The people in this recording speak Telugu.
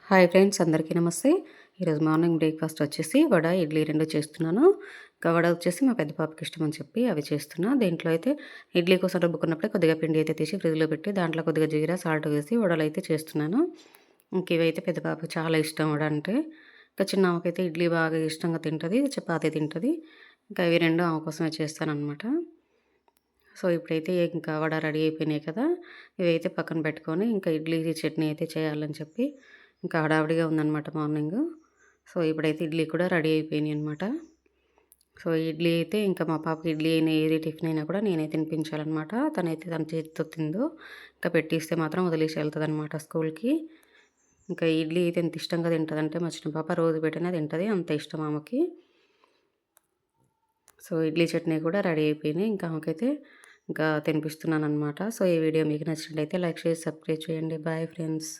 హాయ్ ఫ్రెండ్స్, అందరికీ నమస్తే. ఈరోజు మార్నింగ్ బ్రేక్‌ఫాస్ట్ వచ్చేసి వడ, ఇడ్లీ 2 చేస్తున్నాను. ఇంకా వడ వచ్చేసి మా పెద్ద పాపకి ఇష్టమని చెప్పి అవి చేస్తున్నా. దీంట్లో అయితే ఇడ్లీ కోసం రుబ్బుకున్నప్పుడే కొద్దిగా పిండి అయితే తీసి ఫ్రిడ్జ్‌లో పెట్టి దాంట్లో కొద్దిగా జీరా, సాల్ట్ వేసి వడలైతే చేస్తున్నాను. ఇంక ఇవైతే పెద్ద పాపకి చాలా ఇష్టం వడ అంటే. ఇంకా చిన్న ఆమెకైతే ఇడ్లీ బాగా ఇష్టంగా తింటది, చపాతీ తింటది. ఇంకా ఇవి 2 ఆమె కోసమే చేస్తాననమాట. సో, ఇప్పుడైతే ఇంకా వడ రెడీ అయిపోయినాయి కదా! ఇవైతే పక్కన పెట్టుకొని ఇంకా ఇడ్లీ చట్నీ అయితే చేయాలని చెప్పి ఇంకా హడావిడిగా ఉందనమాట మార్నింగు. సో, ఇప్పుడైతే ఇడ్లీ కూడా రెడీ అయిపోయినాయనమాట. సో, ఇడ్లీ అయితే ఇంకా మా పాపకి ఇడ్లీ అయినా ఏది టిఫిన్ అయినా కూడా నేనే తినిపించాలనమాట. తనైతే తన చేతితో తిందు. ఇంకా పెట్టిస్తే మాత్రం వదిలేసి ఎళ్తదనమాట స్కూల్‌కి. ఇంకా ఇడ్లీ అయితే ఎంత ఇష్టంగా తింటదంటే మా చిన్న పాప రోజు పెట్టినా తింటది. అంత ఇష్టం ఆమెకి. సో, ఇడ్లీ చట్నీ కూడా రెడీ అయిపోయినాయి. ఇంకా ఆమెకైతే ఇంకా తినిపిస్తున్నాననమాట. సో, ఈ వీడియో మీకు నచ్చినట్లయితే లైక్ చేసి సబ్స్క్రైబ్ చేయండి. Bye friends.